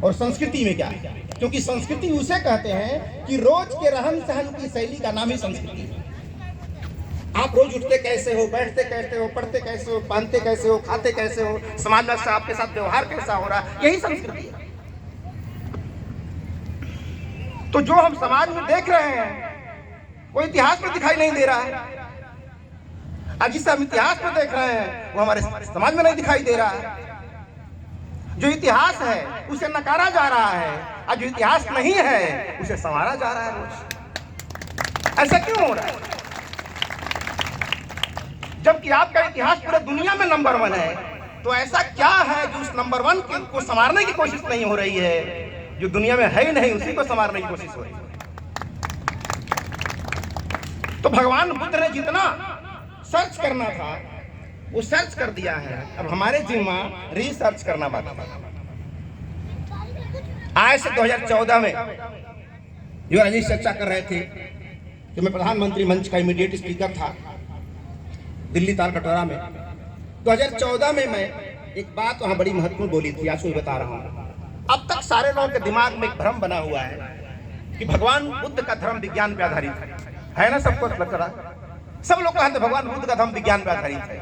और संस्कृति में क्या है, क्योंकि संस्कृति उसे कहते हैं कि रोज के रहन सहन की शैली का नाम ही संस्कृति है। आप रोज उठते कैसे हो, बैठते कैसे हो, पढ़ते कैसे हो, पहनते कैसे हो, खाते कैसे हो, समाज में आपके साथ व्यवहार कैसा हो रहा है, यही संस्कृति है। तो जो हम समाज में देख रहे हैं वो इतिहास में दिखाई नहीं दे रहा है। आज जिसे हम इतिहास में देख रहे हैं वो हमारे समाज में नहीं दिखाई दे रहा है। जो इतिहास है उसे नकारा जा रहा है, और जो इतिहास नहीं है उसे संवारा जा रहा है रोज। ऐसा क्यों हो रहा है? जबकि आपका इतिहास पूरे दुनिया में नंबर 1 है, तो ऐसा क्या है जो उस नंबर 1 को संवारने की कोशिश नहीं हो रही है? जो दुनिया में है ही नहीं उसी को संवारने की कोशिश हो रही है। तो भगवान बुद्ध ने जितना सर्च करना था वो सर्च कर दिया है। अब हमारे जिम्मा रिसर्च करना बाकी है। आज से 2014 में युवराज जी चर्चा कर रहे थे कि मैं प्रधानमंत्री मंच का इमीडिएट स्पीकर था दिल्ली ताल कटोरा में। 2014 में मैं एक बात वहां बड़ी महत्वपूर्ण बोली थी, आज बता रहा हूं। अब तक सारे लोगों के दिमाग में एक भ्रम बना हुआ है कि भगवान बुद्ध का धर्म विज्ञान पर आधारित है ना। सबको लग रहा, सब लोग कहते हैं भगवान बुद्ध का धर्म विज्ञान पर आधारित है,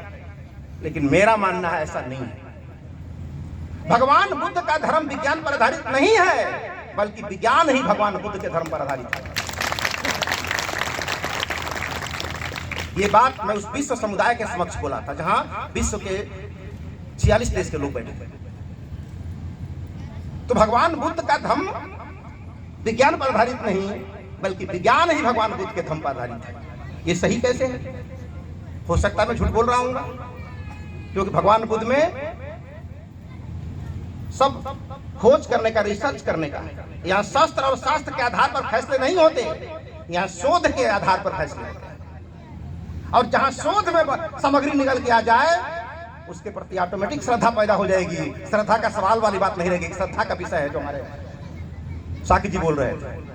लेकिन मेरा मानना है ऐसा नहीं है। भगवान बुद्ध का धर्म विज्ञान पर आधारित नहीं है, बल्कि विज्ञान ही भगवान बुद्ध के धर्म पर आधारित है। ये बात मैं उस विश्व समुदाय के समक्ष बोला था जहां विश्व के 46 देश के लोग बैठे थे। तो भगवान बुद्ध का धर्म विज्ञान पर आधारित नहीं है, बल्कि विज्ञान ही भगवान बुद्ध के धर्म पर आधारित है। ये सही कैसे है? हो सकता है मैं झूठ बोल रहा हूँ, क्योंकि भगवान बुद्ध में सब खोज करने का, रिसर्च करने का, यहाँ शास्त्र और शास्त्र के आधार पर फैसले नहीं होते, यहाँ शोध के आधार पर फैसले होते हैं। और जहां शोध में सामग्री निकल के आ जाए उसके प्रति ऑटोमेटिक श्रद्धा पैदा हो जाएगी। श्रद्धा का सवाल वाली बात नहीं रहेगी, श्रद्धा का विषय है जो हमारे साकी जी बोल रहे थे।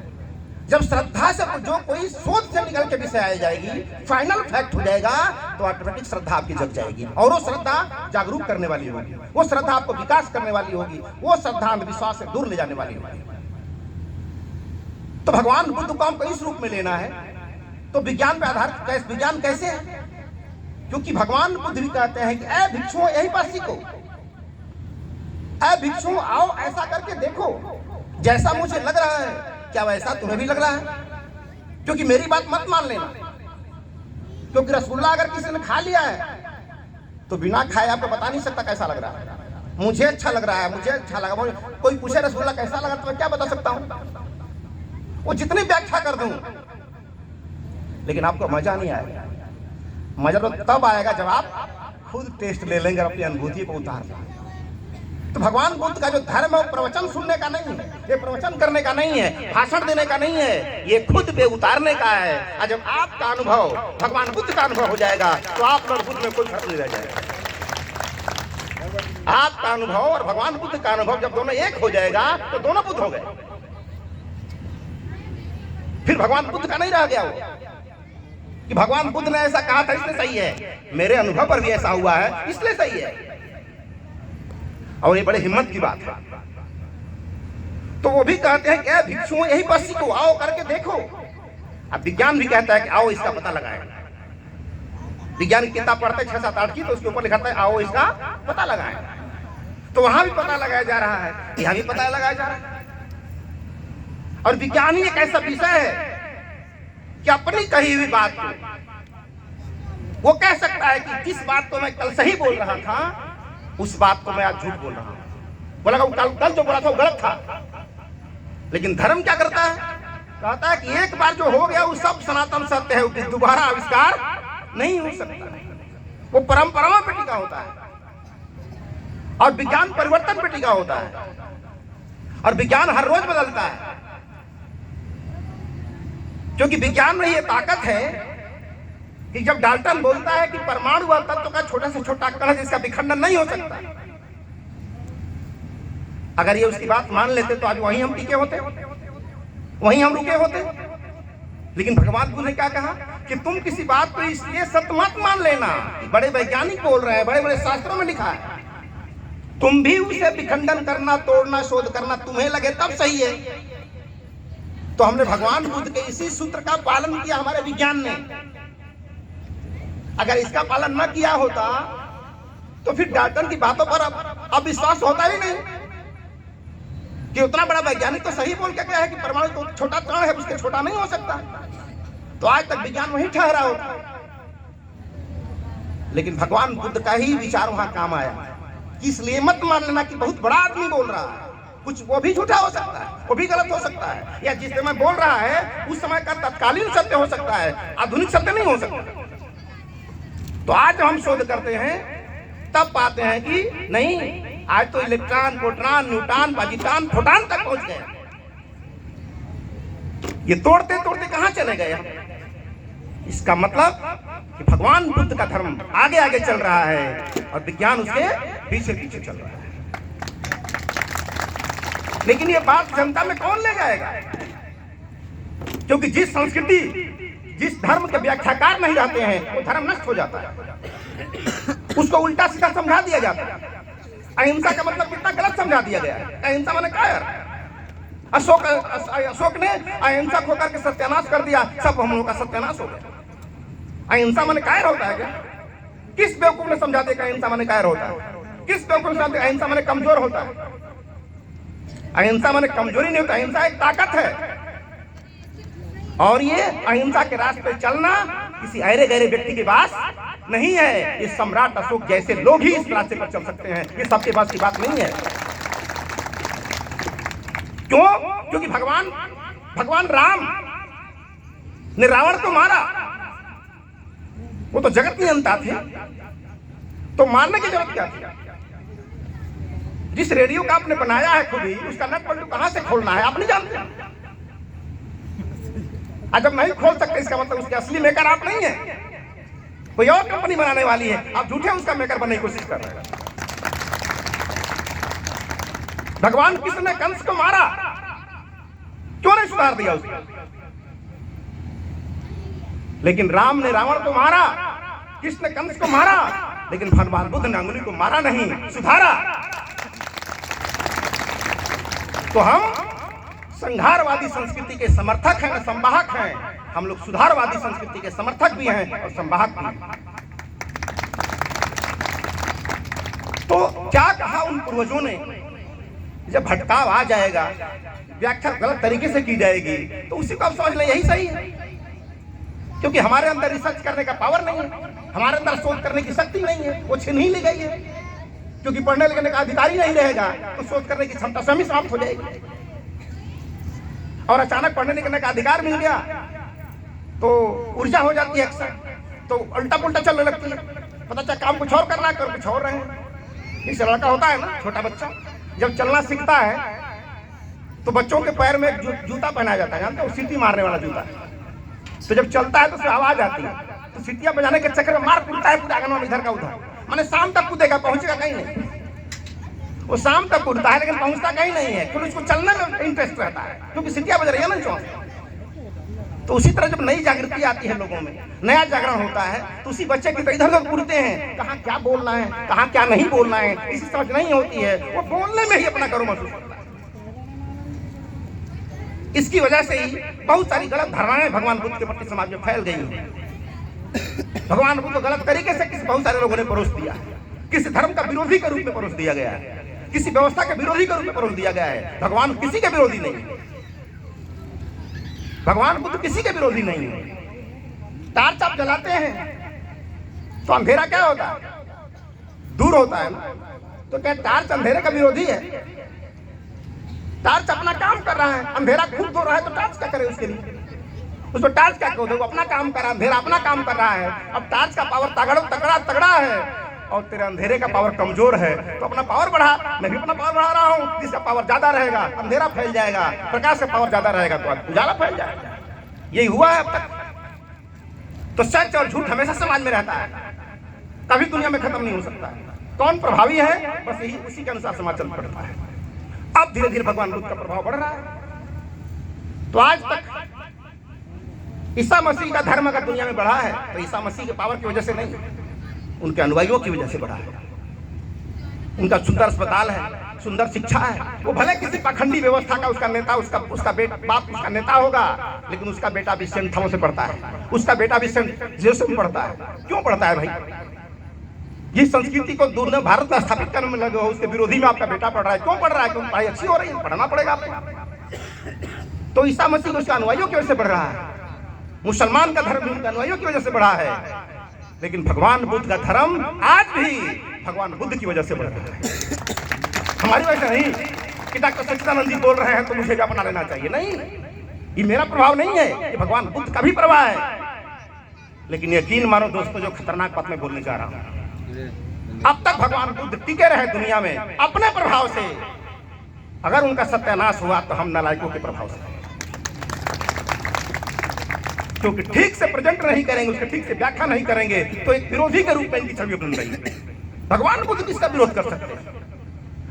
जब श्रद्धा से जो कोई शोध से निकल के विषय आ जाएगी, फाइनल फैक्ट हो जाएगा, तो ऑटोमेटिक श्रद्धा आपकी जग जाएगी। और वो श्रद्धा जागरूक करने वाली होगी, वो श्रद्धा आपको विकास करने वाली होगी, वो श्रद्धा अंधविश्वास से दूर ले जाने वाली होगी। तो भगवान बुद्ध को हमको इस रूप में लेना है। तो विज्ञान पे आधारित विज्ञान कैसे है? क्योंकि भगवान बुद्ध भी कहते हैं कि ऐ भिक्षुओं यही बात सीखो, ऐ भिक्षुओं आओ ऐसा करके देखो, जैसा मुझे लग रहा है क्या वैसा तुम्हें भी लग रहा है? क्योंकि मेरी बात मत मान लेना, क्योंकि रसगुल्ला अगर किसी ने खा लिया है तो बिना खाए आपको बता नहीं सकता कैसा लग रहा है। मुझे अच्छा लग रहा है, मुझे अच्छा लगा, कोई पूछे रसगुल्ला कैसा लगा तो मैं क्या बता सकता हूं? वो जितनी व्याख्या कर दूं, लेकिन आपको मजा नहीं आएगा। मजा तो तब आएगा जब आप खुद टेस्ट ले लेंगे, अपनी अनुभूति को उतार लेंगे। तो भगवान बुद्ध का जो धर्म है वो प्रवचन सुनने का नहीं है, ये प्रवचन करने का नहीं है, भाषण देने का नहीं है, ये खुद पे उतारने का है। और जब आपका अनुभव भगवान बुद्ध का अनुभव हो जाएगा तो आप और बुद्ध में कोई फर्क नहीं रह जाएगा। आपका अनुभव और भगवान बुद्ध का अनुभव जब दोनों एक हो जाएगा तो दोनों बुद्ध हो गए। फिर भगवान बुद्ध का नहीं रह गया वो कि भगवान बुद्ध ने ऐसा कहा था इसलिए सही है, मेरे अनुभव पर भी ऐसा हुआ है इसलिए सही है। और ये बड़े हिम्मत की बात है। तो वो भी कहते हैं कि भिक्षुओं यही बस सीखो, आओ करके देखो। अब विज्ञान भी कहता है कि आओ इसका पता लगाएं। विज्ञान की किताब पढ़ते 6-7 8 की, तो उसके ऊपर लिखा है आओ इसका पता लगाएं। तो वहां भी पता लगाया जा रहा है, यहां भी पता लगाया जा रहा है। और विज्ञान ही एक ऐसा विषय है कि अपनी कही हुई बात को वो कह सकता है कि जिस बात को मैं कल सही बोल रहा था उस बात को मैं आज झूठ बोल रहा हूं। बोला कल जो बोला था वो गलत था। लेकिन धर्म क्या करता है? कहता है कि एक बार जो हो गया वो सब सनातन सत्य है, वो दोबारा आविष्कार नहीं हो सकता, वो परंपराओं पे टिका होता है। और विज्ञान परिवर्तन पे टिका होता है, और विज्ञान हर रोज बदलता है। क्योंकि विज्ञान में ये ताकत है कि जब डाल्टन बोलता है कि परमाणु व तत्व का छोटा से छोटा कण है जिसका विखंडन नहीं हो सकता, अगर ये उसकी बात मान लेते तो आज वहीं हम टिके होते, वहीं हम रुके होते। लेकिन भगवान बुद्ध ने क्या कहा कि तुम किसी बात को इसलिए सत्य मत मान लेना, बड़े वैज्ञानिक बोल रहे हैं, बड़े बड़े शास्त्रों में लिखा है, तुम भी उसे विखंडन करना, तोड़ना, शोध करना तुम्हें लगे तब सही है। तो हमने भगवान बुद्ध के इसी सूत्र का पालन किया हमारे विज्ञान ने। अगर इसका पालन न किया होता तो फिर डाल्टन की बातों पर अब विश्वास होता ही नहीं कि उतना बड़ा वैज्ञानिक तो सही बोल के गया है कि परमाणु तो छोटा कण है, उसके छोटा नहीं हो सकता। तो आज तक विज्ञान वहीं ठहरा होता। लेकिन भगवान बुद्ध का ही विचार वहां काम आया। इसलिए मत मान लेना कि बहुत बड़ा आदमी बोल रहा है, कुछ वो भी झूठा हो सकता है, वो भी गलत हो सकता है, या जिस समय बोल रहा है उस समय का तत्कालीन सत्य हो सकता है, आधुनिक सत्य नहीं हो सकता। तो आज हम शोध करते हैं तब पाते हैं कि नहीं, आज तो इलेक्ट्रॉन, प्रोटॉन, न्यूट्रॉन, पाजिट्रॉन, फोटॉन तक पहुंच गए। ये तोड़ते तोड़ते कहां चले गए हम? इसका मतलब कि भगवान बुद्ध का धर्म आगे आगे चल रहा है और विज्ञान उसके पीछे पीछे चल रहा है। लेकिन ये बात जनता में कौन ले जाएगा? क्योंकि जिस संस्कृति, जिस धर्म के व्याख्याकार नहीं रहते हैं, वो धर्म नष्ट हो जाता है। उसको उल्टा सीधा समझा दिया जाता है। अहिंसा का मतलब कितना गलत समझा दिया गया है। अहिंसा माने कायर। अशोक ने अहिंसा खो करके सत्यानाश कर दिया, सब हम लोगों का सत्यानाश हो गया। अहिंसा माने कायर होता है क्या? किस बेवकूफ ने समझा दिया कि अहिंसा माने कायर होता है? किस बेवकूफ ने समझा दिया अहिंसा माने कमजोर होता है? अहिंसा माने कमजोरी नहीं होता, अहिंसा एक ताकत है। और ये अहिंसा के रास्ते पे चलना किसी अरे गहरे व्यक्ति के पास नहीं है। ये सम्राट अशोक जैसे लोग ही इस रास्ते पर चल सकते हैं, ये सबके पास की बात नहीं है। क्यों? क्योंकि भगवान राम ने रावण को मारा, वो तो जगत नियंता थे, तो मारने की जरूरत क्या थी? जिस रेडियो का आपने बनाया है खुद ही, उसका नट पलटू कहां से खोलना है आप नहीं जानते। आज जब नहीं खोल सकते इसका मतलब उसके असली मेकर आप नहीं है, कोई और कंपनी बनाने वाली है, आप झूठे उसका मेकर बनने की कोशिश कर रहे हैं। भगवान कृष्ण ने कंस को मारा, क्यों नहीं सुधार दिया उसको? लेकिन राम ने रावण को मारा, कृष्ण ने कंस को मारा, लेकिन भगवान बुद्ध ने अंगुली को मारा नहीं, सुधारा। तो हम संहारवादी संस्कृति के समर्थक हैं, संवाहक हैं। हम लोग सुधारवादी संस्कृति के समर्थक भी हैं और संवाहक भी हैं। तो क्या कहा उन पूर्वजों ने? जब भटकाव आ जाएगा, व्याख्या गलत तरीके से की जाएगी, तो उसी को आप समझ लें यही सही है। क्योंकि हमारे अंदर रिसर्च करने का पावर नहीं है, हमारे अंदर शोध करने की शक्ति नहीं है, वो छीन ही ली गई है। क्योंकि पढ़ने लिखने का अधिकारी नहीं रहेगा तो शोध करने की क्षमता स्वयं समाप्त हो जाएगी। और अचानक पढ़ने लिखने का अधिकार मिल गया तो ऊर्जा हो जाती है अक्सर, तो उल्टा पुल्टा चलने लगती है। पता चला काम कुछ और करना है, कर कुछ और रहे हैं। जैसे लड़का होता है ना, छोटा बच्चा जब चलना सीखता है तो बच्चों के पैर में जूता पहनाया जाता है, जानते हो, सीटी मारने वाला जूता। तो जब चलता है तो उसमें आवाज आती है, तो सीटियां बजाने के चक्कर में मार कूदता है पूरा आंगन में, इधर का उधर। माने शाम तक कूदेगा, पहुंचेगा कहीं नहीं। वो शाम तक कूदता है लेकिन पहुंचता कहीं नहीं है, क्योंकि उसको चलने में इंटरेस्ट रहता है, क्योंकि सीटियां बज रही है ना चौक। तो उसी तरह जब नई जागृति आती है लोगों में, नया जागरण होता है, तो उसी बच्चे की इधर उधर कूदते हैं, कहाँ क्या बोलना है, कहाँ क्या नहीं बोलना है, इसी समझ नहीं होती है। वो बोलने में ही अपना गर्व महसूस करता है। इसकी वजह से ही बहुत सारी गलत धारणाएं भगवान बुद्ध के प्रति समाज में फैल गई हैं। भगवान बुद्ध को गलत तरीके से बहुत सारे लोगों ने परोस दिया, किसी धर्म का विरोधी के रूप में परोस दिया गया है, किसी व्यवस्था के विरोधी के रूप में परोस दिया गया है। भगवान किसी के विरोधी नहीं है, भगवान बुद्ध किसी के विरोधी नहीं है। टार्च आप जलाते हैं तो अंधेरा क्या होता है? दूर होता है ना। तो क्या टार्च अंधेरे का विरोधी है? टार्च अपना काम कर रहा है, अंधेरा खूब दूर रहा है तो टार्च क्या करे उसके लिए? उसको टार्च क्या कहो? वो अपना काम कर रहा है, अंधेरा अपना काम कर रहा है। अब टार्च का पावर तगड़ा है और तेरे अंधेरे का पावर कमजोर है, तो अपना पावर बढ़ा। मैं भी अपना पावर बढ़ा रहा हूँ, जिसका पावर ज्यादा रहेगा अंधेरा फैल जाएगा, प्रकाश का पावर ज्यादा रहेगा तो उजाला फैल जाएगा। यही हुआ है अब तक। तो सच और झूठ हमेशा समाज में रहता है, कभी दुनिया में खत्म नहीं हो सकता। कौन प्रभावी है, बस यही उसी के अनुसार समाज चल पड़ता है। अब धीरे धीरे भगवान बुद्ध का प्रभाव बढ़ रहा है। तो आज तक ईसा मसीह का धर्म अगर दुनिया में बढ़ा है तो ईसा मसीह के पावर की वजह से नहीं, उनके अनुयायियों की वजह से बढ़ा है। उनका सुंदर अस्पताल है, सुंदर शिक्षा है। वो भले किसी पाखंडी व्यवस्था का उसका नेता, उसका बाप उसका नेता होगा, लेकिन उसका बेटा भी संस्थाओं से पढ़ता है, उसका बेटा भी जेसु में पढ़ता है। क्यों पढ़ता है भाई? जिस संस्कृति को दूर भारत में स्थापित करने में लगे हो, उसके विरोधी में आपका बेटा पढ़ रहा है। क्यों पढ़ रहा है? क्यों? पढ़ाई अच्छी हो रही है, पढ़ना पड़ेगा आपको। तो ईसा मसीह उसके अनुयायियों की वजह से बढ़ रहा है, मुसलमान का धर्म उनके अनुयायियों की वजह से बढ़ा है, लेकिन भगवान बुद्ध का धर्म आज भी भगवान बुद्ध की वजह से बढ़ रहा है, हमारी वजह से नहीं कि डॉक्टर सच्चिदानंद जी बोल रहे हैं तो मुझे क्या बना लेना चाहिए। नहीं, ये मेरा प्रभाव नहीं है, ये भगवान बुद्ध का भी प्रभाव है। लेकिन यकीन मानो दोस्तों, जो खतरनाक बात मैं बोलने जा रहा हूं, अब तक भगवान बुद्ध टिके रहे दुनिया में अपने प्रभाव से। अगर उनका सत्यानाश हुआ तो हम नालायकों के प्रभाव से, क्योंकि ठीक से प्रेजेंट नहीं करेंगे, उसके ठीक से व्याख्या नहीं करेंगे, तो एक विरोधी के रूप में इनकी छवि बन रही है। भगवान बुद्ध किसका विरोध कर सकते हैं?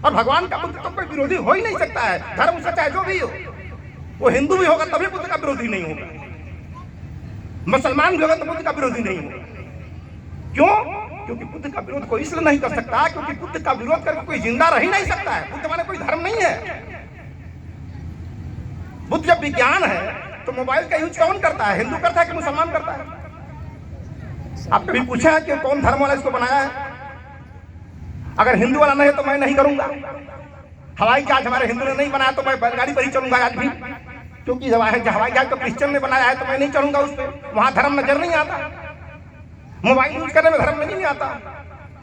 और भगवान का बुद्ध तो कोई विरोधी हो ही नहीं सकता है। धर्म से चाहे जो भी हो, वो हिंदू भी होगा तभी बुद्ध का विरोधी नहीं होगा, मुसलमान भी होगा तो बुद्ध का विरोधी नहीं होगा। क्यों? क्योंकि बुद्ध का विरोध कोई इसलिए नहीं कर सकता क्योंकि बुद्ध का विरोध करके कोई जिंदा रह ही नहीं सकता है। बुद्ध माने कोई धर्म नहीं है। बुद्ध जब विज्ञान है तो मोबाइल का यूज कौन करता है? हिंदू करता है कि मुसलमान करता है? आप कभी पूछा है कि कौन धर्म वाला इसको बनाया है? अगर हिंदू वाला नहीं है तो मैं नहीं करूंगा। हवाई जहाज हमारे हिंदू ने नहीं बनाया तो मैं बैलगाड़ी पर ही चलूंगा आज भी, क्योंकि हवाई जहाज तो क्रिश्चियन ने बनाया है तो मैं नहीं चलूंगा उस पर, वहां धर्म नजर नहीं आता। मोबाइल यूज करने में धर्म नहीं आता,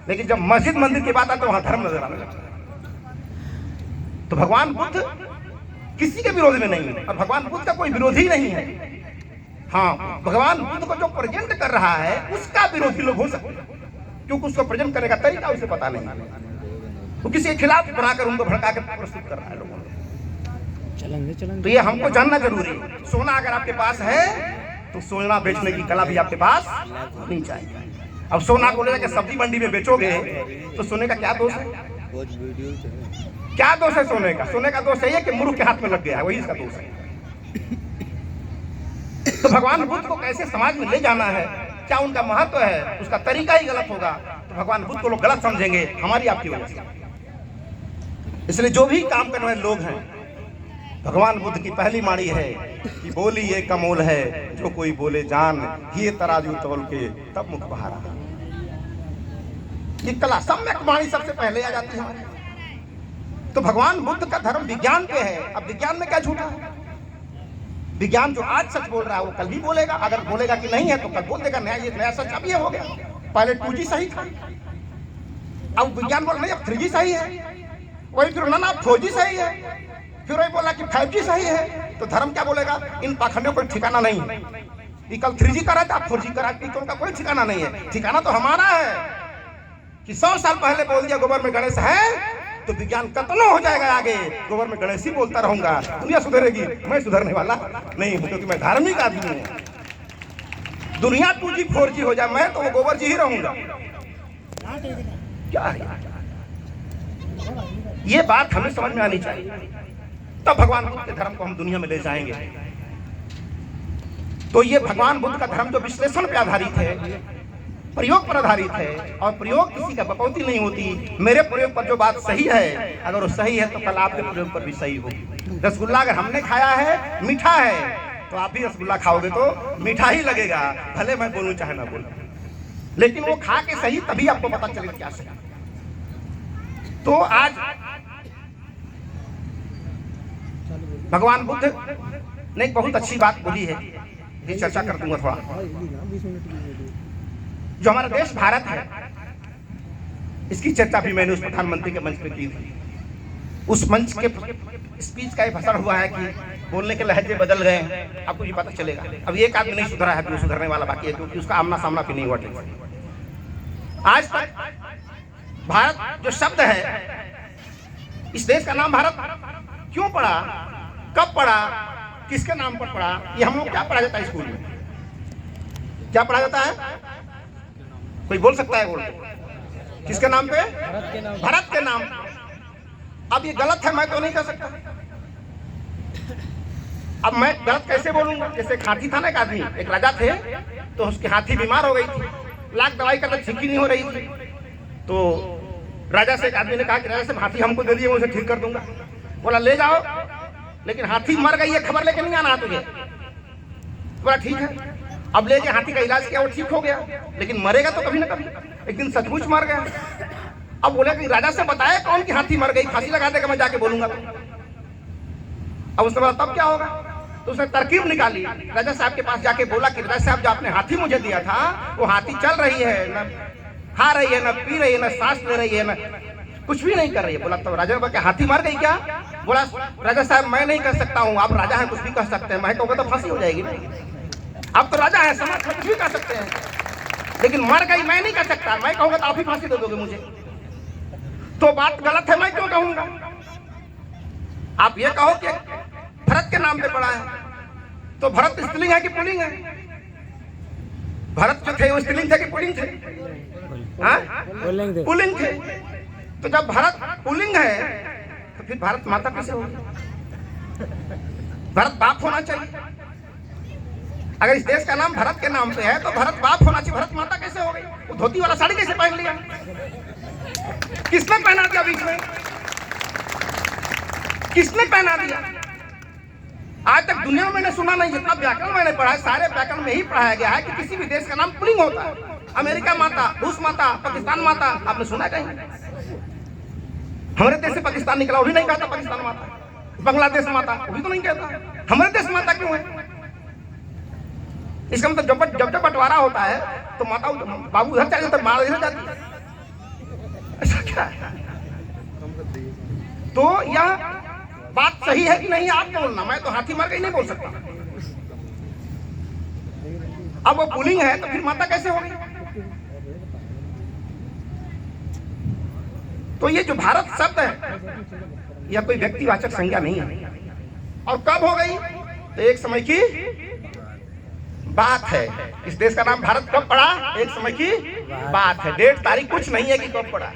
लेकिन जब मस्जिद मंदिर की बात आती है तो वहां धर्म नजर आने लगता है। तो भगवान बुद्ध किसी के विरोध में नहीं है, और भगवान बुद्ध का कोई विरोधी नहीं है। हाँ, भगवान बुद्ध को जो प्रेजेंट कर रहा है उसका विरोधी लोग हो सकते हैं, क्योंकि उसको प्रेजेंट करने का तरीका उसे पता नहीं है। वो किसी के खिलाफ बनाकर उनको भड़का कर प्रस्तुत कर रहा है लोगों को। तो ये हमको जानना जरूरी है। सोना अगर आपके पास है तो सोना बेचने की कला भी आपके पास होनी चाहिए। अब सोना को लेकर सब्जी मंडी में बेचोगे तो सोने का क्या दोष है? क्या दोष है सोने का? सोने का दोष है कि मूर्ख के हाथ में लग गया है, वही इसका दोष है। तो भगवान बुद्ध को कैसे समाज में ले जाना है, क्या उनका महत्व है, उसका तरीका ही गलत होगा तो भगवान बुद्ध को लोग गलत समझेंगे हमारी आपकी वजह से। इसलिए जो भी काम करने वाले लोग हैं, भगवान बुद्ध की पहली वाणी है कि बोली ये कमोल है, जो कोई बोले जान, ये तराजू तौल के तब मुख बहारा। ये कला सम्यक वाणी सबसे पहले आ जाती है। तो भगवान बुद्ध का धर्म विज्ञान पे है। अब विज्ञान में क्या झूठा है? विज्ञान जो आज सच बोल रहा है वो कल भी बोलेगा, अगर बोलेगा कि नहीं है तो कल बोल देगा नया सच। अब ये हो गया, पहले 2G सही था, अब विज्ञान बोल नहीं अब 3G सही है, वही फिर ना 4G सही है, फिर वही बोला कि 5G सही है। तो धर्म क्या बोलेगा? इन पाखंडियों को ठिकाना नहीं है। ये कल 3G का रहता, 4G का रहता, तो उनका कोई ठिकाना नहीं है। ठिकाना तो हमारा है कि 100 साल पहले बोल दिया गोबर में गणेश है तो विज्ञान कतनो हो जाएगा आगे, गोबर में गणेश ही बोलता रहूंगा, दुनिया सुधरेगी। मैं सुधरने वाला नहीं हूं, क्योंकि मैं धार्मिक आदमी हूं। दुनिया 2G 4G हो जाए मैं तो वो गोबर जी ही रहूंगा। क्या है ये बात हमें समझ में आनी चाहिए, तब भगवान बुद्ध के धर्म को हम दुनिया में ले जाएंगे। तो ये भगवान बुद्ध का धर्म जो विश्लेषण पे आधारित है, प्रयोग पर आधारित है, और प्रयोग किसी का बकौती नहीं होती। मेरे प्रयोग पर जो बात सही है, अगर वो सही है तो कल आपके प्रयोग पर भी सही होगी। रसगुल्ला अगर हमने खाया है मीठा है तो आप भी रसगुल्ला खाओगे तो मीठा ही लगेगा, भले मैं बोलूं चाहे ना बोलूं, लेकिन वो खा के सही तभी आपको पता चलेगा क्या सही। तो आज भगवान बुद्ध ने एक बहुत अच्छी बात बोली है, ये चर्चा कर दूंगा थोड़ा। जो हमारा देश भारत है, इसकी चर्चा भी मैंने उस प्रधानमंत्री के मंच पे की थी। उस मंच के स्पीच का ये फसर हुआ है कि बोलने के लहजे बदल गए हैं, आपको ये पता चलेगा। अब एक आदमी नहीं सुधरा है, तो सुधरने वाला बाकी है, क्योंकि उसका आमना सामना भी नहीं हुआ ठीक। आज तक भारत जो शब्द है, इस देश का नाम भारत क्यों पड़ा, कब पड़ा, किसके नाम पर पड़ा, ये हम लोग क्या पढ़ा जाता है स्कूल में? क्या पढ़ा जाता है? कोई बोल सकता है? बोल किसके नाम पे? भारत के नाम। अब ये गलत है, मैं तो नहीं कह सकता। अब मैं गलत कैसे बोलूंगा? जैसे हाथी था ना, एक आदमी, एक राजा थे, तो उसके हाथी बीमार हो गई थी, लाख दवाई करके ठीक ही नहीं हो रही थी, तो राजा से एक आदमी ने कहा कि राजा साहब हाथी हमको दे दिए, मैं उसे ठीक कर दूंगा। बोला ले जाओ, लेकिन हाथी मर गई है खबर लेके नहीं आना तुझे। बोला ठीक है। अब लेके हाथी का इलाज किया, वो ठीक हो गया, लेकिन मरेगा तो कभी ना कभी, एक दिन सचमुच मर गया। अब बोले कि राजा से बताया कौन की हाथी मर गई, फांसी लगा देगा, मैं जाके बोलूंगा। अब उसने बोला तब क्या होगा, तो उसने तरकीब निकाली, राजा साहब के पास जाके बोला कि राजा साहब जो आपने हाथी मुझे दिया था, वो हाथी चल रही है, न खा रही है, न पी रही है, न सांस ले रही है, न कुछ भी नहीं कर रही है। बोला तो राजा बाबा हाथी मर गई क्या? बोला राजा साहब मैं नहीं कर सकता हूँ, आप राजा हैं, कुछ भी कह सकते हैं, मैं कहूँगा तो फांसी हो जाएगी ना। आप तो राजा है, समाज कुछ भी कर सकते हैं, लेकिन मर गई मैं नहीं कर सकता, मैं कहूँगा तो आप ही फांसी दे दोगे मुझे, तो बात गलत है, मैं क्यों कहूँगा? आप ये कहो कि भरत के नाम पे पड़ा है, तो भरत स्त्रीलिंग है कि पुल्लिंग है? भरत जो थे वो स्त्रीलिंग थे कि पुल्लिंग थे? पुल्लिंग थे। तो जब भरत पुल्लिंग है तो फिर भारत माता कैसे होगी? भरत बाप होना चाहिए। अगर इस देश का नाम भरत के नाम पे है तो भरत बाप होना चाहिए, भरत माता कैसे हो गई? वो धोती वाला साड़ी कैसे पहन लिया? किसने पहना दिया बीच में? किसने पहना दिया? आज तक दुनिया में मैंने सुना नहीं, जितना व्याकरण मैंने पढ़ा है सारे व्याकरण में ही पढ़ाया गया है कि किसी भी देश का नाम पुल्लिंग होता है। अमेरिका माता, रूस माता, पाकिस्तान माता, आपने सुना कहीं? हमारे देश से पाकिस्तान निकला, वो भी नहीं कहता पाकिस्तान माता। बांग्लादेश माता, वो भी तो नहीं कहता। हमारे देश माता क्यों है? इसका मतलब जब बंटवारा होता है तो माता बाबू इधर चले जाते, माँ इधर जाती है, ऐसा क्या है? तो यह बात सही है कि नहीं आप बोलना, मैं तो हाथी मर गई नहीं बोल सकता। अब वो पुल्लिंग है तो फिर माता कैसे होगी? तो ये जो भारत शब्द है यह कोई व्यक्तिवाचक संज्ञा नहीं है। और कब हो गई? तो एक समय की बात है। इस देश का नाम भारत कब पड़ा? एक समय की बात है। डेट तारीख कुछ नहीं है कि कब पड़ा,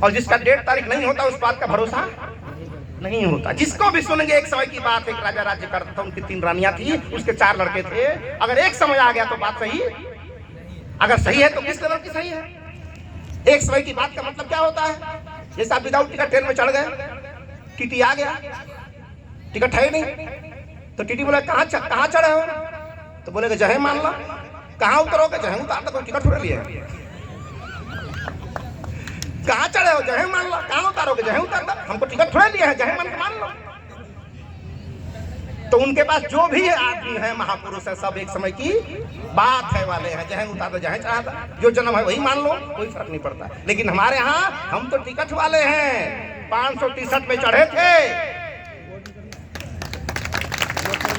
और जिसका डेट तारीख नहीं होता उस बात का भरोसा नहीं होता। जिसको भी सुनेंगे एक समय की बात, एक राजा राज्य करता था, उनकी 3 रानियां थी, उसके 4 लड़के थे। अगर एक समय आ गया तो बात सही, अगर सही है तो किस लेवल की सही है? एक समय की बात का मतलब क्या होता है? जैसे आप विदाउट टिकट ट्रेन में चढ़ गए, टीटी आ गया, टिकट है नहीं, तो टीटी बोला कहाँ चढ़े हो? तो बोलेगा जहे मान लो। कहाँ उतरोगे? जहे उतार दो, टिकट थोड़े लिए। कहाँ चढ़े हो? जहे मान लो। कहाँ उतारोगे? जहे उतार दो, हमको टिकट थोड़े लिए है, जहे मान लो। तो उनके पास जो भी आदमी है, महापुरुष है, सब एक समय की बात है वाले हैं, जहे उतार दो, जहे चढ़ा दो, जो जन्म है वही मान लो, कोई फर्क नहीं पड़ता। लेकिन हमारे यहाँ हम तो टिकट वाले हैं। 563 में चढ़े थे,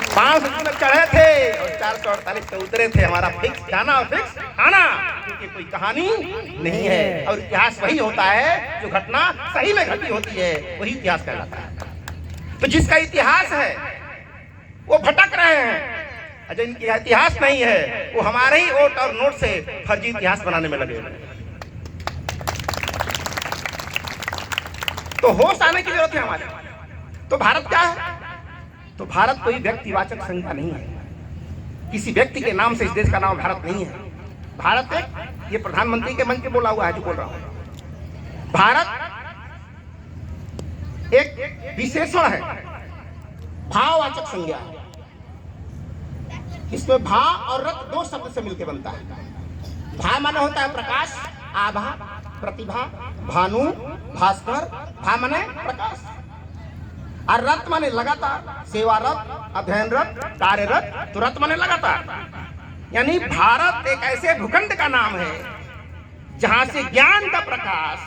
500 में चढ़े थे और 448 पे उतरे थे। हमारा फिक्स जाना और फिक्स आना, क्योंकि कोई कहानी नहीं है। और इतिहास वही होता है जो घटना सही में घटी होती है, वही इतिहास कहलाता है। तो जिसका इतिहास है वो भटक रहे हैं, जिनकी इतिहास नहीं है वो हमारे ही वोट और नोट से फर्जी इतिहास बनाने में लगे। तो होश आने की जरूरत है हमारे। तो भारत क्या है? तो भारत कोई व्यक्तिवाचक संज्ञा नहीं है। किसी व्यक्ति के नाम से इस देश का नाम भारत नहीं है। भारत एक, ये प्रधानमंत्री के मन पे बोला हुआ है जो बोल रहा हूं। भारत एक विशेषण है, भाववाचक संज्ञा है। इसमें भा और रत 2 शब्द से मिलकर बनता है। भा माने होता है प्रकाश, आभा, प्रतिभा, भानु, भास्कर। भा माने प्रकाश, और रत माने लगातार, सेवारत, अध्ययनरत, कार्यरत। तो रत माने लगातार। यानी भारत एक ऐसे भूखंड का नाम है जहां से ज्ञान का प्रकाश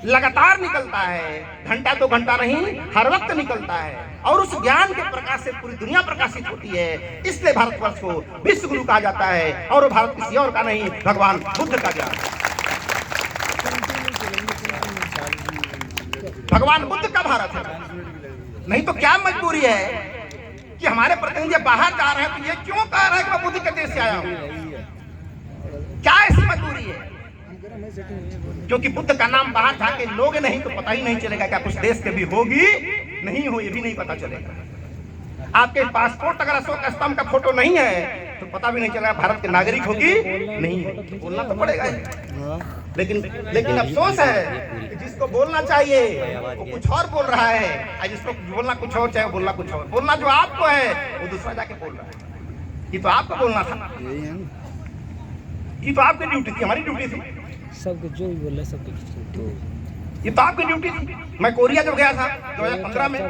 लगातार निकलता है, घंटा 2 घंटा नहीं, हर वक्त निकलता है। और उस ज्ञान के प्रकाश से पूरी दुनिया प्रकाशित होती है। इसलिए भारतवर्ष को विश्व गुरु कहा जाता है। और वो भारत किसी और का नहीं, भगवान बुद्ध का ज्ञान, भगवान बुद्ध का भारत है। नहीं तो क्या मजबूरी है कि हमारे प्रतिनिधि बाहर जा रहे हैं तो ये क्यों कह रहे हैं कि मैं बुद्ध के देश से आया हूं? क्या ऐसी मजबूरी है? क्योंकि बुद्ध का नाम बाहर जाके लोग नहीं तो पता ही नहीं चलेगा क्या कुछ देश के भी होगी नहीं हो, ये भी नहीं पता चलेगा। आपके पासपोर्ट अगर अशोक स्तंभ का फोटो नहीं है तो पता भी नहीं चलेगा भारत के नागरिक होगी नहीं है। बोलना तो पड़ेगा। लेकिन अफसोस है कि जिसको बोलना चाहिए वो कुछ और बोल रहा है, और जिसको बोलना कुछ और चाहे बोलना कुछ और। बोलना जो आपको है वो दूसरा जाके बोल रहा है। ये तो आपको बोलना था, ये तो आपकी ड्यूटी थी, हमारी ड्यूटी थी। सबके जो भी बोल रहे सबके ये तो आपकी ड्यूटी थी। मैं कोरिया जब गया था 2015 में,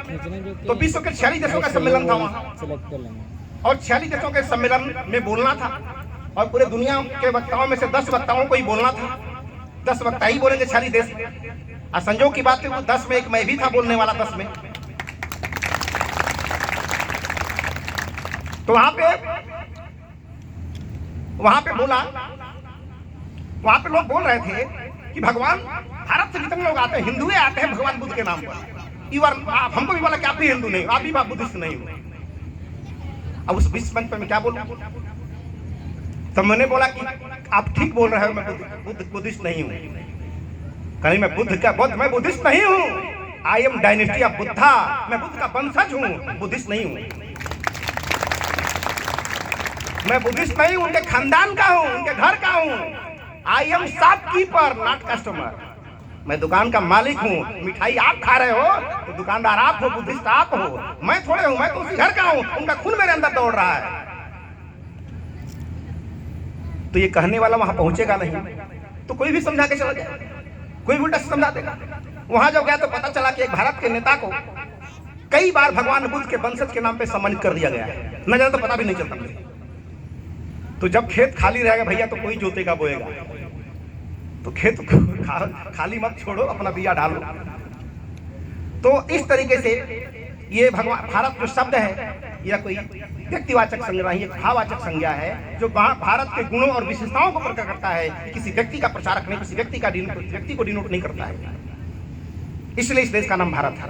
तो विश्व के 46 देशों का सम्मेलन था वहाँ, और 46 देशों के सम्मेलन में बोलना था, और पूरे दुनिया के वक्ताओं में से 10 वक्ताओं को ही बोलना था। 10 वक्ता ही बोलेंगे 46 देश में, और संजोग की बात है वो 10 में एक मैं भी था बोलने वाला 10 में। तो वहां पे बोला, वहां पे लोग बोल रहे थे कि भगवान भारत से जितने लोग आते हैं हिंदुए आते हैं भगवान बुद्ध के नाम पर। आप हमको भी बोला कि आप भी हिंदू नहीं, आप भी बुद्धिस्ट नहीं हो। अब उस विश्व मंच पर मैं क्या बोलूं? तो मैंने बोला कि आप ठीक बोल रहे हो, मैं बुद्धिस्ट नहीं हूं। कहीं मैं बुद्धिस्ट नहीं हूं। I am dynasty of Buddha, मैं बुद्ध का वंशज हूं, बुद्धिस्ट नहीं हूं। मैं बुद्धिस्ट नहीं हूं, उनके खानदान का हूं, उनके घर का हूं। I am shopkeeper not customer, मैं दुकान का मालिक हूं। मिठाई आप खा रहे हो तो दुकानदार आप हो, बुद्धिस्ट आप हो, मैं थोड़े हूं। मैं तो उसी घर का हूं, उनका खून मेरे अंदर दौड़ रहा है। तो ये कहने वाला वहां पहुंचेगा नहीं, तो कोई भी समझा के चला जाए, कोई भी उल्टा समझा देगा। वहां जब गया तो पता चला कि एक भारत के नेता को कई बार भगवान बुद्ध के वंशज के नाम पे सम्मानित कर दिया गया है, न जाए तो पता भी नहीं चलता मुझे। तो जब खेत खाली रहेगा भैया तो कोई जोतेगा बोएगा, तो खेत खाली मत छोड़ो, अपना बिया डालो। तो इस तरीके से ये भगवान भारत जो शब्द है यह कोई व्यक्तिवाचक संज्ञा नहीं, भाववाचक संज्ञा है जो भारत के गुणों और विशेषताओं को प्रकट करता है। किसी व्यक्ति का प्रचारक नहीं, किसी व्यक्ति को डिनोट नहीं करता है। इसलिए इस देश का नाम भारत है।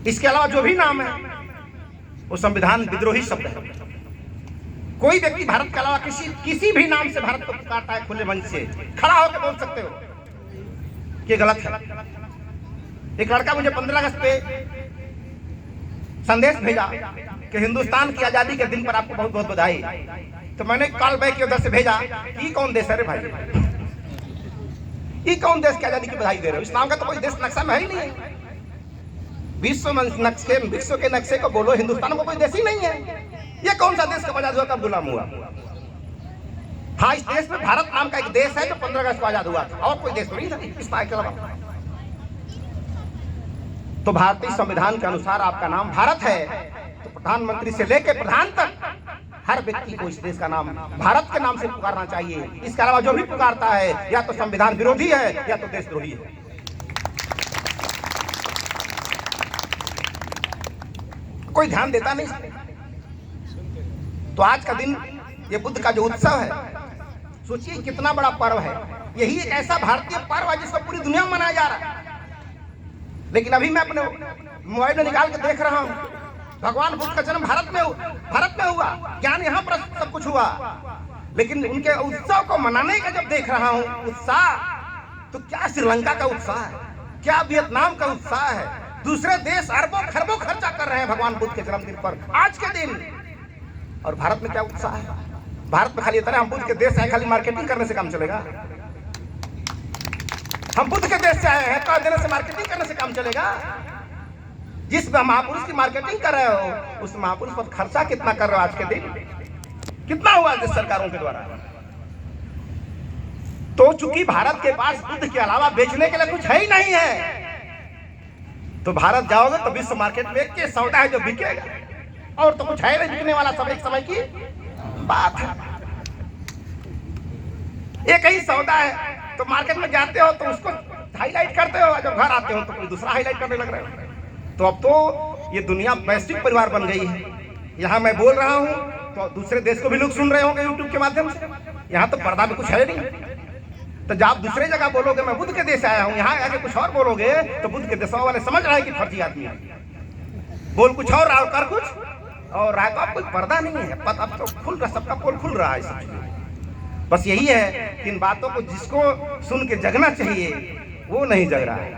इसके अलावा जो भी नाम है वो संविधान विद्रोही शब्द है। कोई व्यक्ति भारत के अलावा किसी भी नाम से भारत को पुकारता है, खुले मंच से खड़ा होकर बोल सकते हो कि गलत है। एक लड़का मुझे 15 अगस्त पे संदेश भेजा कि हिंदुस्तान की आजादी के दिन पर आपको बहुत बहुत बधाई। तो मैंने कॉल बैक उधर से भेजा कि कौन देश है रे भाई, ये कौन देश की आजादी की बधाई दे रहे हो? इस्लाम का तो कोई देश नक्शा में है ही नहीं। विश्व के नक्शे को बोलो, हिंदुस्तान को कोई देश ही नहीं है। ये कौन सा देश कब आजाद हुआ, कब गुलाम हुआ? हाँ, इस देश में भारत नाम का एक देश है जो 15 अगस्त को आजाद हुआ था, और कोई देश नहीं था इस के अलावा। तो भारतीय संविधान के अनुसार आपका नाम भारत है, तो प्रधानमंत्री से लेकर प्रधान तक हर व्यक्ति को इस देश का नाम भारत के नाम से पुकारना चाहिए। इसके अलावा जो भी पुकारता है या तो संविधान विरोधी है या तो देशद्रोही है। कोई ध्यान देता नहीं। तो आज का दिन ये बुद्ध का जो उत्सव है, सोचिए कितना बड़ा पर्व है। यही एक ऐसा भारतीय पर्व है जिसको पूरी दुनिया में मनाया जा रहा है। लेकिन अभी मैं अपने मोबाइल में निकाल के देख रहा हूं, भगवान बुद्ध का जन्म भारत में हुआ, ज्ञान यहाँ पर सब कुछ हुआ। लेकिन उनके उत्सव को मनाने का जब देख रहा हूं उत्साह, तो क्या श्रीलंका का उत्साह है, क्या वियतनाम का उत्साह है। दूसरे देश अरबों खरबों खर्चा कर रहे हैं भगवान बुद्ध के जन्मदिन पर, आज के दिन। और भारत में क्या उत्साह है? भारत में खाली इतना हम बुद्ध के देश से खाली मार्केटिंग करने से काम चलेगा? हम बुद्ध के देश से आए हैं, तो देने से मार्केटिंग करने से काम चलेगा? जिस महापुरुष की मार्केटिंग कर रहे हो उस महापुरुष पर खर्चा कितना कर रहे हो? आज के दिन कितना हुआ देश सरकारों के द्वारा? तो चूंकि भारत के पास बुद्ध के अलावा बेचने के लिए कुछ है ही नहीं है, तो भारत जाओगे तो विश्व मार्केट में एक के सौदा है जो बिकेगा, और तो कुछ है नहीं बिकने वाला। सब एक समय की बात है, एक ही सौदा है। तो मार्केट में जाते हो तो उसको हाईलाइट करते हो, जब घर आते हो तो कोई दूसरा हाईलाइट करने लग रहे हो। तो अब तो ये दुनिया वैश्विक परिवार बन गई है। यहाँ मैं बोल रहा हूँ तो दूसरे देश को भी लोग सुन रहे होंगे यूट्यूब के माध्यम से। यहाँ तो पर्दा में कुछ है नहीं। तो जब आप दूसरे जगह बोलोगे मैं बुद्ध के देश आया हूँ, यहाँ आके कुछ और बोलोगे तो बुद्ध के देशों वाले समझ रहे हैं कि फर्जी आदमी है, बोल कुछ और रहा कर कुछ और रहा। तो अब कोई पर्दा नहीं है, पता अब तो खुल रहा, सबका पोल खुल रहा है। बस यही है कि इन बातों को जिसको सुन के जगना चाहिए वो नहीं जग रहा है,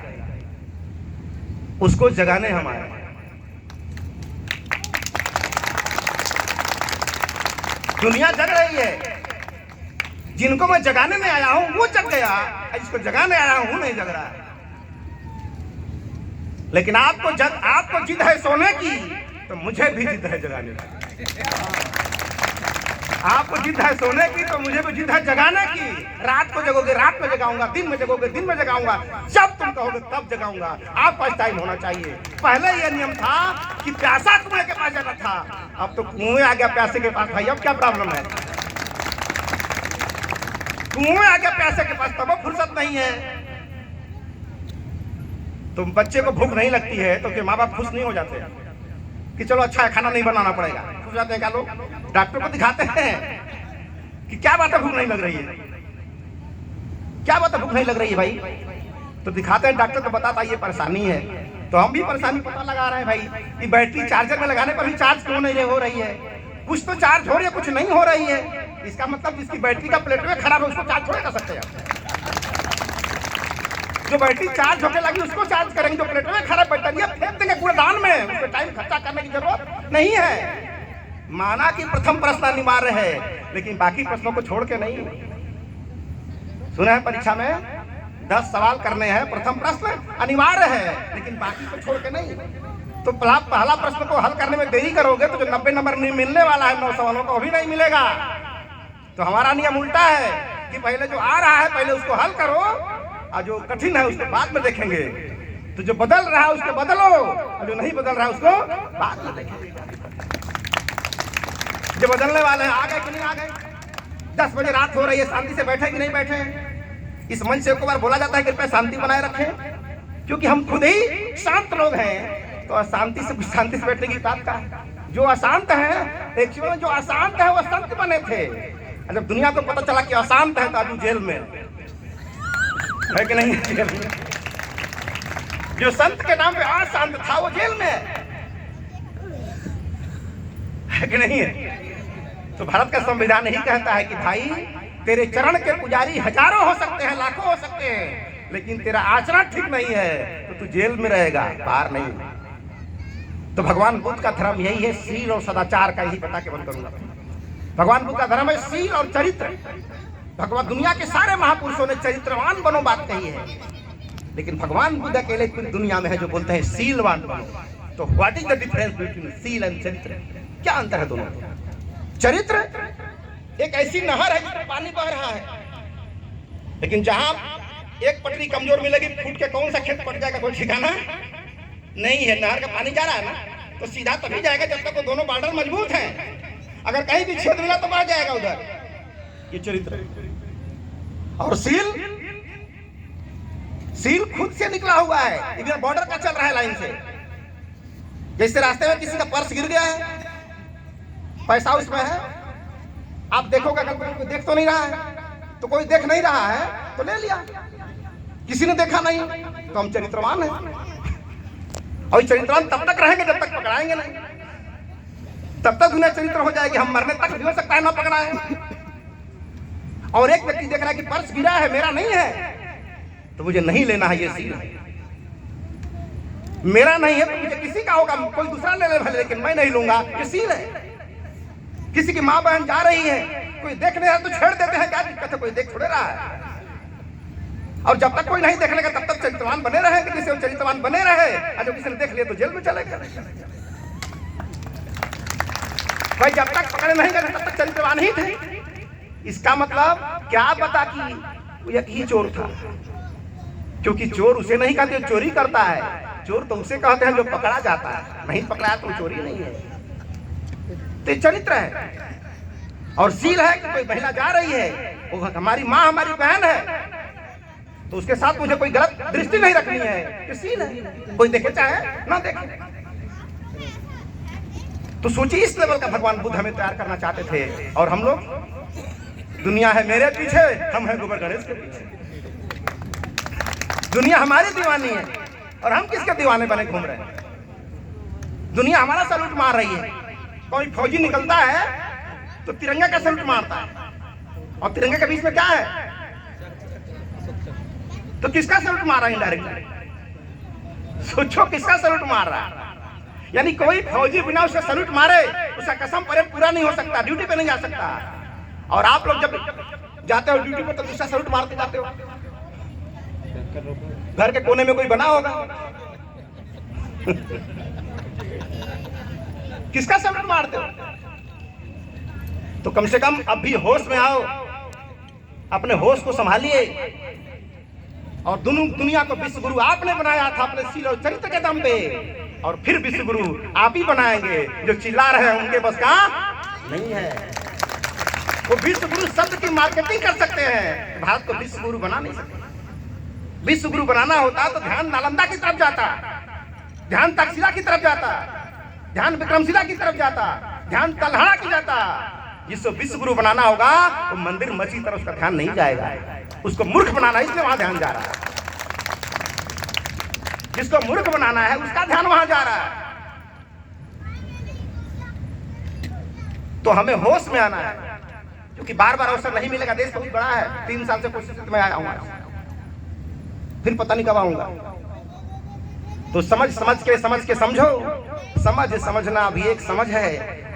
उसको जगाने हम आए। दुनिया जग रही है, जिनको मैं जगाने में आया हूं वो जग गया, जिसको जगाने आया हूं नहीं जग रहा। लेकिन आपको जिद है सोने की, तो मुझे भी जिद है जगाने की। आपको जिद है सोने की, तो मुझे भी जिद है जगाने की। रात को जगोगे रात में जगाऊंगा, दिन में जगोगे दिन में जगाऊंगा, जब तुम कहोगे तब जगाऊंगा। आपका टाइम होना चाहिए। पहले यह नियम था कि प्यासा कुएं के पास जाता था, अब तो कुएं आ गया प्यासे के पास। भाई अब क्या प्रॉब्लम है? कुएं आ गया प्यासे के पास, तब फुर्सत नहीं है। तुम बच्चे को भूख नहीं लगती है तो फिर माँ बाप खुश नहीं हो जाते कि चलो अच्छा है खाना नहीं बनाना पड़ेगा? खुश जाते हैं क्या लोग? डॉक्टर को दिखाते हैं कि क्या बात है भूख नहीं लग रही है, क्या बात है भूख नहीं लग रही है भाई? तो दिखाते हैं डॉक्टर, तो बताता ये परेशानी है। तो हम भी परेशानी पता लगा रहे हैं भाई कि बैटरी चार्जर में लगाने पर भी चार्ज क्यों नहीं हो रही है। कुछ तो चार्ज हो रही है, कुछ नहीं हो रही है। इसका मतलब जिसकी बैटरी का प्लेटवे खराब है उसको चार्ज थोड़े कर सकते हैं। जो बैटरी चार्ज होने लगी उसको चार्ज करेंगे, जो प्लेटवे खराब बैटरी फेंक देंगे कूड़ेदान में। उसको टाइम खर्चा करने की जरूरत नहीं है। माना कि प्रथम प्रश्न अनिवार्य है, लेकिन बाकी प्रश्नों को छोड़ के नहीं। सुना है परीक्षा में 10 सवाल करने हैं, प्रथम प्रश्न अनिवार्य है, लेकिन बाकी को छोड़ के नहीं। तो पहला प्रश्न को हल करने में देरी करोगे तो जो 90 नंबर नहीं मिलने वाला है 9 सवालों को, भी नहीं मिलेगा। तो हमारा नियम उल्टा है कि पहले जो आ रहा है पहले उसको हल करो, और जो कठिन है उसको बाद में देखेंगे। तो जो बदल रहा है उसको बदलो, और जो नहीं बदल रहा है उसको बाद में देखेंगे। जो बदलने वाले हैं आ गए कि नहीं आ गए? 10 बजे रात हो रही है, शांति से बैठे कि नहीं बैठे? इस मंच से एक बार बोला जाता है कृपया शांति बनाए रखें, क्योंकि हम खुद ही शांत लोग हैं। तो शांति से बैठने की बात का जो अशांत है, एक्चुअली जो अशांत है वो संत बने थे। जब दुनिया को पता चला कि अशांत है तो अभी जेल में है कि नहीं? जेल में। जो संत के नाम पे अशांत था वो जेल में है कि नहीं है? तो भारत का संविधान यही कहता है कि भाई तेरे चरण के पुजारी हजारों हो सकते हैं, लाखों हो सकते हैं, लेकिन तेरा आचरण ठीक नहीं है तो तू जेल में रहेगा, बाहर नहीं। तो भगवान बुद्ध का धर्म यही है, शील और सदाचार का। यही बता के बंद करूंगा। भगवान बुद्ध का धर्म है शील और चरित्र। भगवान दुनिया के सारे महापुरुषों ने चरित्रवान बनो बात कही है, लेकिन भगवान बुद्ध अकेले पूरी दुनिया में है जो बोलते हैं शीलवान बनो। तो what is the difference between शील एंड चरित्र? क्या अंतर है दोनों? चरित्र एक ऐसी नहर है जिसमें पानी बह रहा है, लेकिन जहां एक पटरी कमजोर मिलेगी फूट के कौन सा खेत पट जाएगा कोई ठिकाना नहीं है। नहर का पानी जा रहा है ना, तो सीधा तभी जाएगा जब तक वो दोनों बार्डर मजबूत हैं। अगर कहीं भी छेद मिला तो बढ़ जाएगा उधर। ये चरित्र। और सील खुद से निकला हुआ है, इधर बॉर्डर का चल रहा है लाइन से। जैसे रास्ते में किसी का पर्स गिर गया है, पैसा उसमें है, आप देखोगे अगर कोई देख तो नहीं रहा है, तो कोई देख नहीं रहा है तो ले लिया। किसी ने देखा नहीं तो हम चरित्रवान हैं। और चरित्रवान तब तक रहेंगे जब तक पकड़ाएंगे नहीं, तब तक दुनिया चरित्र हो जाएगी। हम मरने तक भी हो सकता है ना पकड़ाए। और एक व्यक्ति देख रहा है कि पर्स गिरा है, मेरा नहीं है, तो मुझे नहीं लेना है, ये सील है। मेरा नहीं है तो मुझे किसी का होगा, कोई दूसरा ले ले भले, लेकिन मैं नहीं लूंगा, ये सील है। किसी की माँ बहन जा रही है, कोई देख नहीं रहा तो छेड़ देते हैं, क्या दिक्कत है? कोई देख थोड़े रहा है। और जब तक कोई नहीं देख लेगा तब तक चरित्रवान बने रहे, कि जिससे चरित्रवान बने रहे, और जब किसी ने देख लिया तो जेल में चलेगा। भाई जब तक पकड़े नहीं गए तब तक चरित्रवान ही थे। इसका मतलब क्या पता कि यही चोर था, क्योंकि चोर उसे नहीं कहते चोरी करता है, चोर तो उसे कहते हैं जो पकड़ा जाता है। नहीं पकड़ा तो चोरी नहीं है। तो चरित्र है। और सील है कि कोई महिला जा रही है, वो हमारी माँ हमारी बहन है, तो उसके साथ मुझे कोई गलत दृष्टि नहीं रखनी है, ये सील है। कोई देखे चाहे ना देखे। तो सोचिए इस लेवल का भगवान बुद्ध हमें तैयार करना चाहते थे, और हम लोग दुनिया है मेरे पीछे, हम हैं गोबर गणेश के पीछे। दुनिया हमारी दीवानी है और हम किसके दीवाने बने घूम रहे हैं। दुनिया हमारा सैल्यूट मार रही है। कोई फौजी निकलता है तो तिरंगा का सैल्यूट मारता है, और तिरंगे के बीच में क्या है? तो किसका सैल्यूट मार रहा है इनडायरेक्टली? सोचो किसका सैल्यूट मार रहा है। यानी कोई फौजी बिना उसका सैल्यूट मारे उसका कसम परेड पूरा नहीं हो सकता, ड्यूटी पे नहीं जा सकता। और आप लोग जब जाते हो ड्यूटी पर तो दूसरा सैल्यूट मारते जाते हो। घर के कोने में कोई बना होगा किसका सैल्यूट मारते हो? तो कम से कम अब भी होश में आओ, अपने होश को संभालिए। और दुनिया को विश्व गुरु आपने बनाया था अपने शील और चरित्र के दम पे, और फिर विश्व गुरु आप ही बनाएंगे। जो चिल्ला रहे हैं उनके बस का नहीं है। वो विश्व गुरु शब्द की मार्केटिंग कर सकते हैं, भारत को विश्व गुरु बना नहीं सकते। विश्व गुरु बनाना होता तो ध्यान नालंदा की तरफ जाता, ध्यान तक्षशिला की तरफ जाता, ध्यान विक्रमशिला की तरफ जाता, ध्यान तलहाड़ा की जाता। जिसको विश्व गुरु बनाना होगा वो मंदिर मस्जिद तरफ उसका ध्यान नहीं जाएगा, उसको मूर्ख बनाना है इसलिए वहां ध्यान जा रहा है। जिसको मूर्ख बनाना है उसका ध्यान वहां जा रहा है। तो हमें होश में आना है, क्योंकि बार बार अवसर नहीं मिलेगा। देश बहुत बड़ा है, 3 साल से कोशिश में आया हूं, फिर पता नहीं कब आऊंगा। तो समझ के समझो। समझ समझना भी एक समझ है,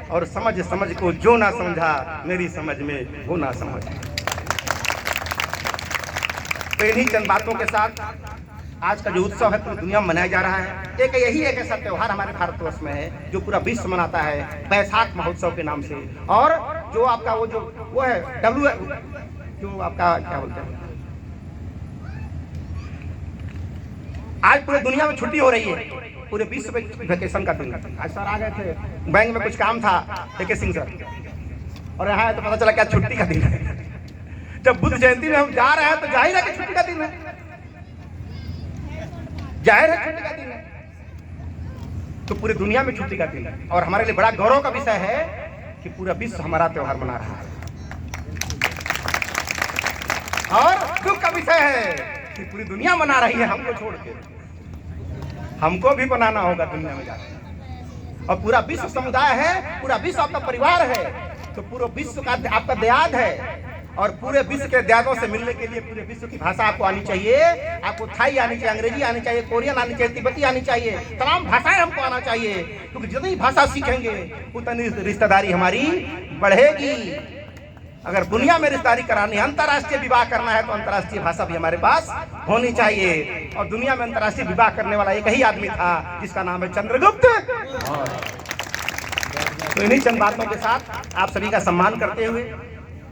और समझ को जो ना समझा मेरी समझ में वो ना समझ। तो इन्हीं चंद बातों के साथ आज का जो उत्सव है पूरी दुनिया में मनाया जा रहा है। यही एक ऐसा त्योहार हमारे भारतवर्ष में है जो पूरा विश्व मनाता है, बैसाख महोत्सव के नाम से। और जो आपका वो है जो आपका क्या बोलते हैं, आज पूरे दुनिया में छुट्टी हो रही है, पूरे विश्व में वेकेशन का दिन। आज सर आ गए थे, बैंक में कुछ काम था, के सिंह सर, और यहाँ तो पता चला क्या छुट्टी का दिन है। जब बुद्ध जयंती में हम जा रहे हैं तो जाहिर है कि छुट्टी का दिन है, जाहिर है छुट्टी का दिन है। तो पूरी दुनिया में छुट्टी का दिन है, और हमारे लिए बड़ा गौरव का विषय है कि पूरा विश्व हमारा त्योहार मना रहा है। और दुख का विषय है कि पूरी दुनिया मना रही है हमको छोड़ के। हमको भी बनाना होगा दुनिया में जाकर। और पूरा विश्व समुदाय है, पूरा विश्व आपका परिवार है, तो पूरा विश्व का आपका देयाद है। और पूरे विश्व के देयादों से मिलने के लिए पूरे विश्व की भाषा आपको आनी चाहिए। आपको थाई आनी चाहिए, अंग्रेजी आनी चाहिए, कोरियन आनी चाहिए, तिब्बती आनी चाहिए, तमाम भाषाएं हमको आना चाहिए। क्योंकि जितनी भाषा सीखेंगे उतनी रिश्तेदारी हमारी बढ़ेगी। अगर दुनिया में रिश्तेदारी करानी है, अंतर्राष्ट्रीय विवाह करना है, तो अंतर्राष्ट्रीय भाषा भी हमारे पास होनी चाहिए। और दुनिया में अंतर्राष्ट्रीय विवाह करने वाला एक ही आदमी था जिसका नाम है चंद्रगुप्त। तो इन्हीं चंद बातों के साथ आप सभी का सम्मान करते हुए,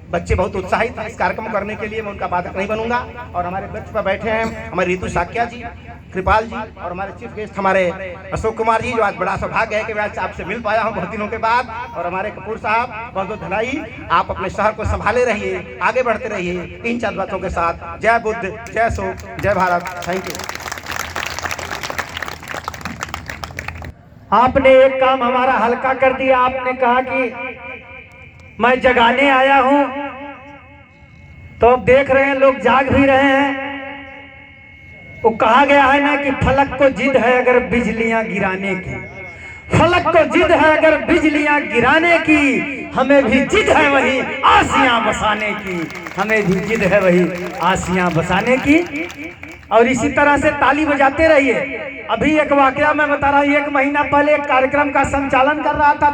बच्चे बहुत उत्साहित हैं इस कार्यक्रम करने के लिए, मैं उनका बाधक नहीं बनूंगा। और हमारे बेंच पर बैठे हैं हमारे ऋतु साक्या जी, कृपाल जी, और हमारे चीफ गेस्ट हमारे अशोक कुमार जी, जो आज बड़ा सौभाग्य है कि मैं आज आपसे मिल पाया हूं बहुत दिनों के बाद। और हमारे कपूर साहब, बहुत बहुत धन्यवाद। आप अपने शहर को संभाले रहिए, आगे बढ़ते रहिए इन चंद बातों के साथ। जय बुद्ध, जय अशोक, जय भारत। Thank you. आपने एक काम हमारा हल्का कर दिया। आपने कहा कि मैं जगाने आया हूं, तो अब देख रहे हैं लोग जाग भी रहे हैं। वो कहा गया है ना कि फलक को जिद है अगर बिजलियां गिराने की, फलक को जिद है अगर बिजलियां गिराने की, हमें भी जिद है वही आसियां बसाने की, हमें भी जिद है वही आसियां बसाने की। और इसी तरह से ताली बजाते रहिए। अभी एक वाकया मैं बता रहा हूँ, 1 महीना पहले एक कार्यक्रम का संचालन कर रहा था।